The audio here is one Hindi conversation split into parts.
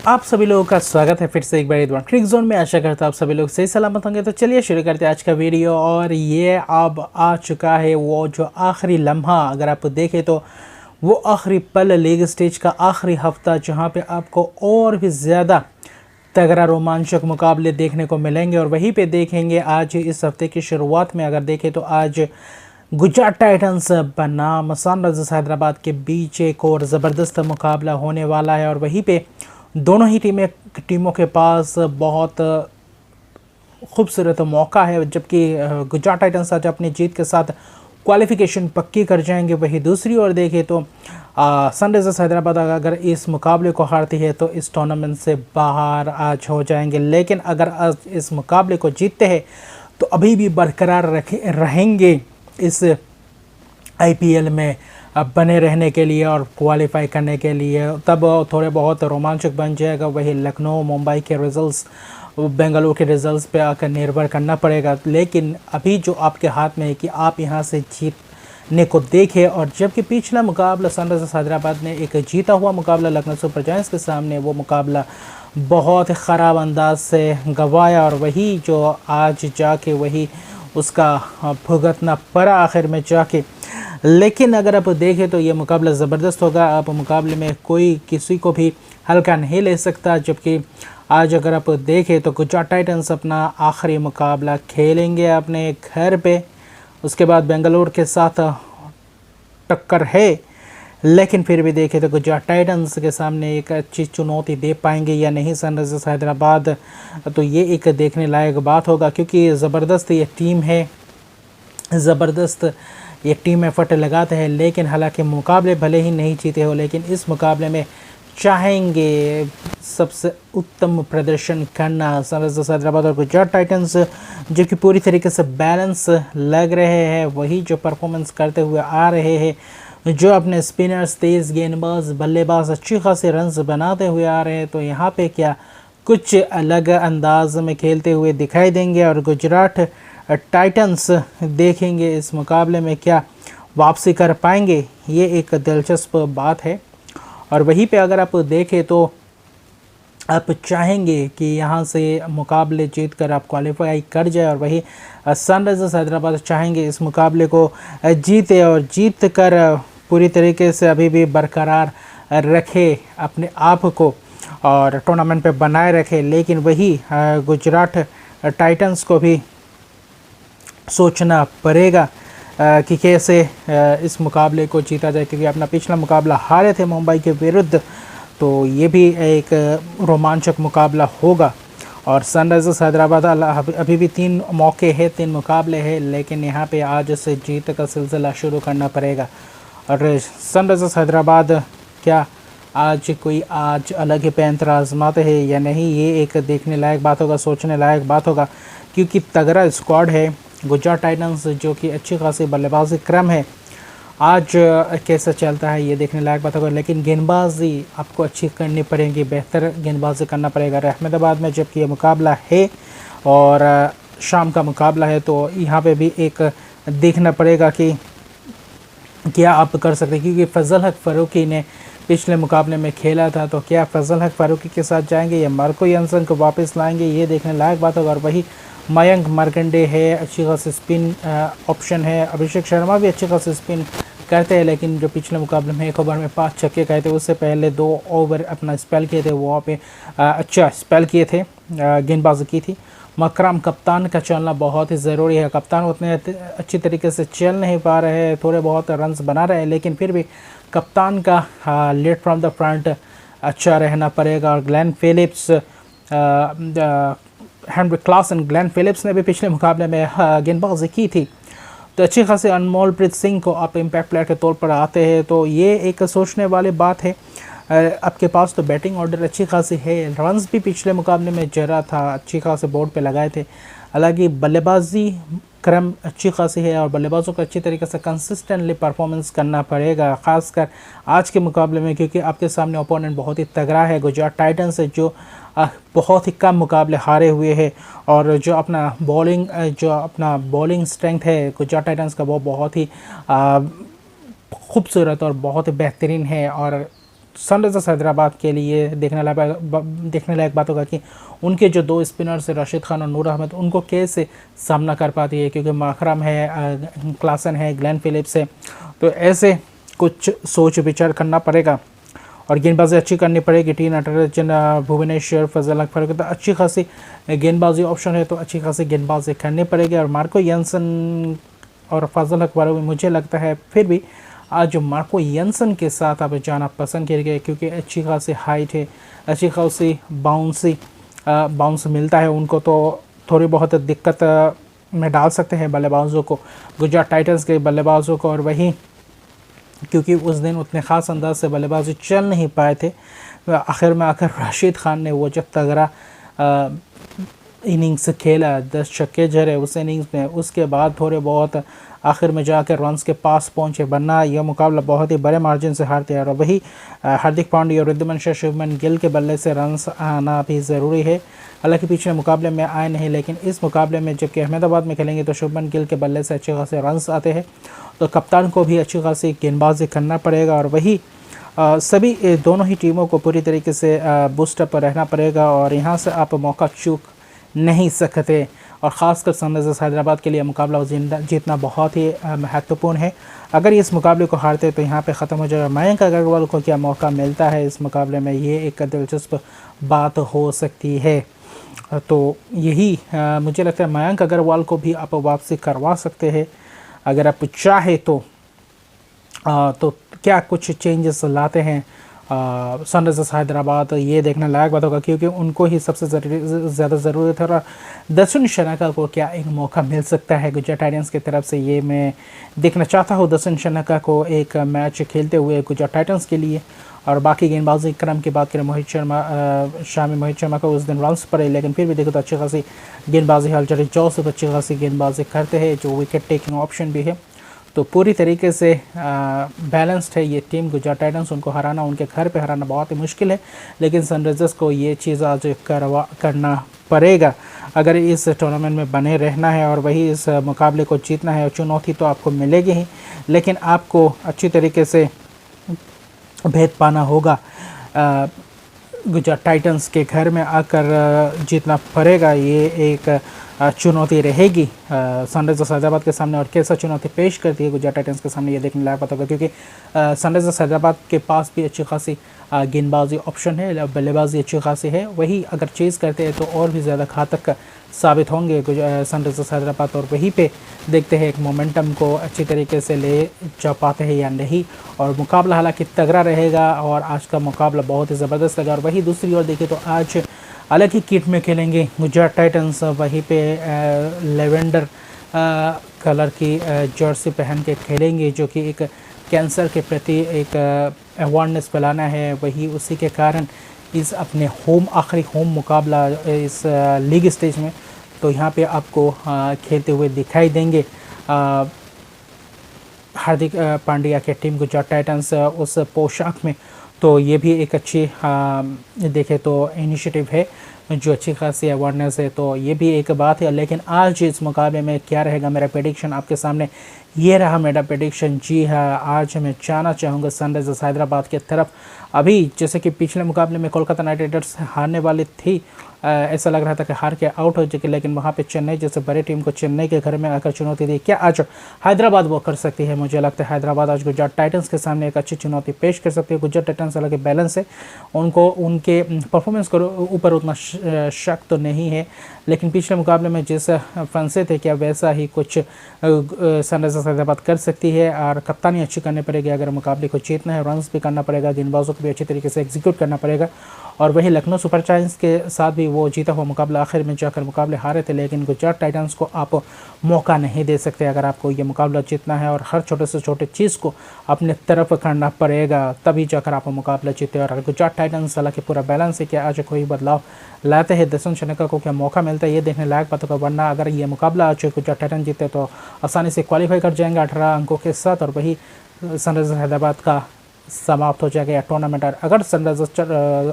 आप सभी लोगों का स्वागत है फिर से एक बार एडवांस क्रिक जोन में। आशा करता हूँ आप सभी लोग सही सलामत होंगे। तो चलिए शुरू करते हैं आज का वीडियो। और ये अब आ चुका है वो जो आखिरी लम्हा, अगर आप देखें तो वो आखिरी पल, लीग स्टेज का आखिरी हफ्ता, जहाँ पे आपको और भी ज़्यादा तगड़ा रोमांचक मुकाबले देखने को मिलेंगे। और वहीं पे देखेंगे आज इस हफ्ते की शुरुआत में अगर देखें तो आज गुजरात टाइटंस बनाम सनराइजर्स हैदराबाद के बीच एक और ज़बरदस्त मुकाबला होने वाला है। और वहीं पे दोनों ही टीमों के पास बहुत खूबसूरत मौका है। जबकि गुजरात टाइटंस आज अपनी जीत के साथ क्वालिफिकेशन पक्की कर जाएंगे, वही दूसरी ओर देखें तो सनराइजर्स हैदराबाद अगर इस मुकाबले को हारती है तो इस टूर्नामेंट से बाहर आज हो जाएंगे। लेकिन अगर आज इस मुकाबले को जीतते हैं तो अभी भी बरकरार रहेंगे इस आईपीएल में बने रहने के लिए और क्वालिफाई करने के लिए। तब थोड़े बहुत रोमांचक बन जाएगा। वही लखनऊ, मुंबई के रिजल्ट्स, बेंगलुरु के रिजल्ट्स पे आकर निर्भर करना पड़ेगा। लेकिन अभी जो आपके हाथ में है कि आप यहां से जीतने को देखें। और जबकि पिछला मुकाबला सनराइजर्स हैदराबाद ने एक जीता हुआ मुकाबला लखनऊ सुपर जायंट्स के सामने, वो मुकाबला बहुत ख़राब अंदाज से गंवाया। और वही जो आज जाके वही उसका भुगतना पड़ा आखिर में जाके। लेकिन अगर आप देखें तो ये मुकाबला ज़बरदस्त होगा। आप मुकाबले में कोई किसी को भी हल्का नहीं ले सकता। जबकि आज अगर आप देखें तो गुजरात टाइटंस अपना आखिरी मुकाबला खेलेंगे अपने घर पे। उसके बाद बेंगलुरु के साथ टक्कर है। लेकिन फिर भी देखें तो गुजरात टाइटंस के सामने एक अच्छी चुनौती दे पाएंगे या नहीं सनराइजर्स हैदराबाद, तो ये एक देखने लायक बात होगा। क्योंकि ज़बरदस्त ये टीम है, ज़बरदस्त ये टीम एफर्ट लगाते हैं। लेकिन हालांकि मुकाबले भले ही नहीं जीते हो, लेकिन इस मुकाबले में चाहेंगे सबसे उत्तम प्रदर्शन करना सनराइजर्स हैदराबाद और गुजरात टाइटंस, जो कि पूरी तरीके से बैलेंस लग रहे हैं, वही जो परफॉर्मेंस करते हुए आ रहे हैं, जो अपने स्पिनर्स, तेज़ गेंदबाज, बल्लेबाज अच्छी खासी रन्स बनाते हुए आ रहे हैं। तो यहाँ पे क्या कुछ अलग अंदाज में खेलते हुए दिखाई देंगे। और गुजरात टाइटंस देखेंगे इस मुकाबले में क्या वापसी कर पाएंगे, ये एक दिलचस्प बात है। और वहीं पे अगर आप देखें तो आप चाहेंगे कि यहाँ से मुकाबले जीतकर आप क्वालिफाई कर जाए। और वही सनराइजर्स हैदराबाद चाहेंगे इस मुकाबले को जीते और जीत कर पूरी तरीके से अभी भी बरकरार रखे अपने आप को और टूर्नामेंट पे बनाए रखे। लेकिन वही गुजरात टाइटंस को भी सोचना पड़ेगा कि कैसे इस मुकाबले को जीता जाए। क्योंकि अपना पिछला मुकाबला हारे थे मुंबई के विरुद्ध, तो ये भी एक रोमांचक मुकाबला होगा। और सनराइजर्स हैदराबाद अभी भी 3 मौके हैं, 3 मुकाबले हैं, लेकिन यहाँ पे आज से जीत का सिलसिला शुरू करना पड़ेगा। और सनराइजर्स हैदराबाद क्या आज अलग ही पैंतरा आजमाते हैं या नहीं, ये एक देखने लायक बात होगा, सोचने लायक बात होगा। क्योंकि तगड़ा स्क्वाड है गुजरात टाइटंस, जो कि अच्छी खासी बल्लेबाजी क्रम है, आज कैसा चलता है ये देखने लायक बात होगा। लेकिन गेंदबाजी आपको अच्छी करनी पड़ेगी, बेहतर गेंदबाजी करना पड़ेगा। अहमदाबाद में जबकि ये मुकाबला है और शाम का मुकाबला है, तो यहाँ पे भी एक देखना पड़ेगा कि क्या आप कर सकते हैं। क्योंकि फजल हक फ़ारूकी ने पिछले मुकाबले में खेला था, तो क्या फजल हक फ़ारूकी के साथ जाएंगे या मार्को यानसन को वापस लाएंगे, ये देखने लायक बात होगा। और वही मयंक मार्कंडे है, अच्छी खासी स्पिन ऑप्शन है। अभिषेक शर्मा भी अच्छी खासी स्पिन करते हैं, लेकिन जो पिछले मुकाबले में 1 ओवर में 5 छक्के खाए थे, उससे पहले 2 ओवर अपना स्पेल किए थे, वहाँ पे अच्छा स्पेल किए थे, गेंदबाजी की थी। मकरम कप्तान का चलना बहुत ही ज़रूरी है। कप्तान उतने अच्छी तरीके से चल नहीं पा रहे हैं, थोड़े बहुत रन्स बना रहे हैं, लेकिन फिर भी कप्तान का लीड फ्रॉम द फ्रंट अच्छा रहना पड़ेगा। और Glenn Phillips, Heinrich Klaasen, Glenn Phillips ने भी पिछले मुकाबले में गेंदबाजी की थी, तो अच्छी खासी अनमोलप्रीत सिंह को आप इम्पैक्ट प्लेयर के तौर पर आते हैं, तो ये एक सोचने वाली बात है। आपके पास तो बैटिंग ऑर्डर अच्छी खासी है, रन्स भी पिछले मुकाबले में जरा था, अच्छी खासी बोर्ड पे लगाए थे। हालांकि बल्लेबाजी क्रम अच्छी खासी है और बल्लेबाजों को अच्छी तरीके से कंसिस्टेंटली परफॉर्मेंस करना पड़ेगा, ख़ासकर आज के मुकाबले में। क्योंकि आपके सामने ओपोनेंट बहुत ही तगड़ा है गुजरात टाइटंस है, जो बहुत ही कम मुकाबले हारे हुए हैं। और जो अपना बॉलिंग स्ट्रेंथ है गुजरात टाइटंस का, वो बहुत ही खूबसूरत और बहुत ही बेहतरीन है। और सनराइजर्स हैदराबाद के लिए देखने लायक बात होगा कि उनके जो दो स्पिनर्स राशिद खान और नूर अहमद उनको कैसे सामना कर पाती है, क्योंकि माकरम है, क्लासन है, ग्लेन फिलिप्स है, तो ऐसे कुछ सोच विचार करना पड़ेगा और गेंदबाजी अच्छी करनी पड़ेगी। टी नटराजन, भुवनेश्वर, फजल अख्तर तो अच्छी खासी गेंदबाजी ऑप्शन है, तो अच्छी खासी गेंदबाजी करनी पड़ेगी। और मार्को यंसन और फजल अख्तर में मुझे लगता है फिर भी आज मार्को यंसन के साथ आप जाना पसंद करेंगे, क्योंकि अच्छी खासी हाइट है, अच्छी खासी बाउंस मिलता है उनको, तो थोड़ी बहुत दिक्कत में डाल सकते हैं बल्लेबाजों को, गुजरात टाइटंस के बल्लेबाजों को। और वहीं क्योंकि उस दिन उतने ख़ास अंदाज से बल्लेबाजी चल नहीं पाए थे, आखिर में आकर राशिद खान ने वो जो तगड़ा इनिंग्स खेला, 10 छक्के जड़े उस इनिंग्स में, उसके बाद थोड़े बहुत आखिर में जाकर रन्स के पास पहुंचे, वरना यह मुकाबला बहुत ही बड़े मार्जिन से हारते हैं। और वही हार्दिक पांड्या और रिद्धिमान शाह, शुभमन गिल के बल्ले से रन्स आना भी ज़रूरी है। हालांकि पिछले मुकाबले में आए नहीं, लेकिन इस मुकाबले में जबकि अहमदाबाद में खेलेंगे तो शुभमन गिल के बल्ले से अच्छे खासे रन्स आते हैं, तो कप्तान को भी अच्छी खासी गेंदबाजी करना पड़ेगा। और वही सभी दोनों ही टीमों को पूरी तरीके से बूस्टअप रहना पड़ेगा और यहाँ से आप मौका चूक नहीं सकते। और ख़ासकर सनराइजर्स हैदराबाद के लिए मुकाबला जीतना बहुत ही महत्वपूर्ण है। अगर इस मुकाबले को हारते तो यहाँ पे ख़त्म हो जाएगा। मयंक अग्रवाल को क्या मौका मिलता है इस मुकाबले में, ये एक दिलचस्प बात हो सकती है। तो यही मुझे लगता है मयंक अग्रवाल को भी आप वापसी करवा सकते हैं अगर आप चाहे तो क्या कुछ चेंजेस लाते हैं सनराइजर्स हैदराबाद, ये देखना लायक बात होगा, क्योंकि उनको ही सबसे ज़्यादा ज़रूरत है। और दर्शन शनाका को क्या एक मौका मिल सकता है गुजरात टाइटंस की तरफ से, ये मैं देखना चाहता हूँ दर्शन शनाका को एक मैच खेलते हुए गुजरात टाइटंस के लिए। और बाकी गेंदबाजी क्रम की बात करें, मोहित शर्मा को उस दिन रन्स पड़े, लेकिन फिर भी देखो तो अच्छी खासी गेंदबाजी हलचल जॉस तो अच्छी खासी गेंदबाजी करते हैं, जो विकेट टेकिंग ऑप्शन भी है। तो पूरी तरीके से बैलेंस्ड है ये टीम गुजरात टाइटंस। उनको हराना, उनके घर पे हराना बहुत ही मुश्किल है, लेकिन सनराइजर्स को ये चीज़ आज करना पड़ेगा अगर इस टूर्नामेंट में बने रहना है और वही इस मुकाबले को जीतना है। और चुनौती तो आपको मिलेगी ही, लेकिन आपको अच्छी तरीके से भेद पाना होगा। गुजरात टाइटंस के घर में आकर जीतना पड़ेगा, ये एक चुनौती रहेगी सनराइजर्स हैदराबाद के सामने। और कैसा चुनौती पेश करती है गुजरात टाइटंस के सामने, ये देखने लायक बात होगा, क्योंकि सनराइजर्स हैदराबाद के पास भी अच्छी खासी गेंदबाजी ऑप्शन है, बल्लेबाजी अच्छी खासी है। वही अगर चेज़ करते हैं तो और भी ज़्यादा घातक साबित होंगे सनराइजर्स हैदराबाद। और वहीं पे देखते हैं एक मोमेंटम को अच्छी तरीके से ले जा पाते हैं या नहीं। और मुकाबला हालांकि तगड़ा रहेगा और आज का मुकाबला बहुत ही ज़बरदस्त लगा। और वही दूसरी ओर देखिए तो आज अलग ही किट में खेलेंगे गुजरात टाइटंस, वहीं पे लेवेंडर कलर की जर्सी पहन के खेलेंगे, जो कि एक कैंसर के प्रति एक अवेयरनेस फैलाना है। वही उसी के कारण इस अपने आखिरी होम मुकाबला इस लीग स्टेज में, तो यहाँ पे आपको खेलते हुए दिखाई देंगे हार्दिक पांड्या के टीम गुजरात टाइटंस उस पोशाक में। तो ये भी एक अच्छी देखे तो इनिशिएटिव है, जो अच्छी खासी अवेयरनेस है, तो ये भी एक बात है। लेकिन आज इस मुकाबले में क्या रहेगा मेरा प्रेडिक्शन आपके सामने, ये रहा मेरा प्रेडिक्शन। जी हाँ, आज मैं जाना चाहूँगा सनराइजर्स हैदराबाद की तरफ। अभी जैसे कि पिछले मुकाबले में कोलकाता नाइट राइडर्स हारने वाली थी, ऐसा लग रहा था कि हार के आउट हो जाएगी, लेकिन वहाँ पे चेन्नई जैसे बड़ी टीम को चेन्नई के घर में आकर चुनौती दी। क्या आज हैदराबाद वो कर सकती है? मुझे लगता है हैदराबाद आज गुजरात टाइटंस के सामने एक अच्छी चुनौती पेश कर सकती है। गुजरात टाइटंस हालांकि बैलेंस है, उनको उनके परफॉर्मेंस के ऊपर उतना शक तो नहीं है, लेकिन पिछले मुकाबले में जैसा फंसे थे क्या वैसा ही कुछ सनराइजर्स हैदराबाद कर सकती है। और कप्तानी अच्छी करनी पड़ेगी अगर मुकाबले को जीतना है, रन्स भी करना पड़ेगा, गेंदबाजों को भी अच्छी तरीके से एग्जीक्यूट करना पड़ेगा। और वही लखनऊ सुपर जायंट्स के साथ भी वो जीता हुआ मुकाबला, आखिर में जाकर मुकाबले हारे थे, लेकिन गुजरात टाइटंस को आप मौका नहीं दे सकते अगर आपको ये मुकाबला जीतना है। और हर छोटे से छोटे चीज़ को अपने तरफ करना पड़ेगा, तभी जाकर आप मुकाबला जीते। और गुजरात टाइटंस हालांकि पूरा बैलेंस है कि आज कोई बदलाव लाते हैं, दर्शन शनाका को क्या मौका मिलता है, ये देखने लायक बात होगा। वरना अगर ये मुकाबला आज गुजरात टाइटंस जीते तो आसानी से क्वालिफाई कर जाएंगे 18 अंकों के साथ। और वही सनराइजर्स हैदराबाद का समाप्त हो जाएगा या टूर्नामेंट। और अगर सनराइजर्स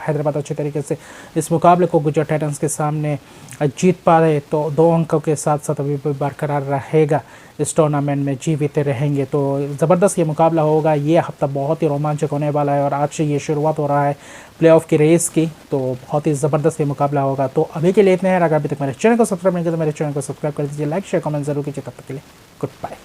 हैदराबाद अच्छे तरीके से इस मुकाबले को गुजरात टाइटंस के सामने जीत पा रहे तो 2 अंकों के साथ साथ अभी भी बरकरार रहेगा, इस टूर्नामेंट में जीवित रहेंगे। तो ज़बरदस्त ये मुकाबला होगा, ये हफ्ता बहुत ही रोमांचक होने वाला है और आज से ये शुरुआत हो रहा है प्लेऑफ की रेस की, तो बहुत ही ज़बरदस्त ये मुकाबला होगा। तो अभी के लिए इतने हैं। अगर अभी तक मेरे चैनल को सब्सक्राइब नहीं किया तो मेरे चैनल को सब्सक्राइब कर दीजिए, लाइक शेयर कमेंट जरूर कीजिए। तब तक के लिए गुड बाय।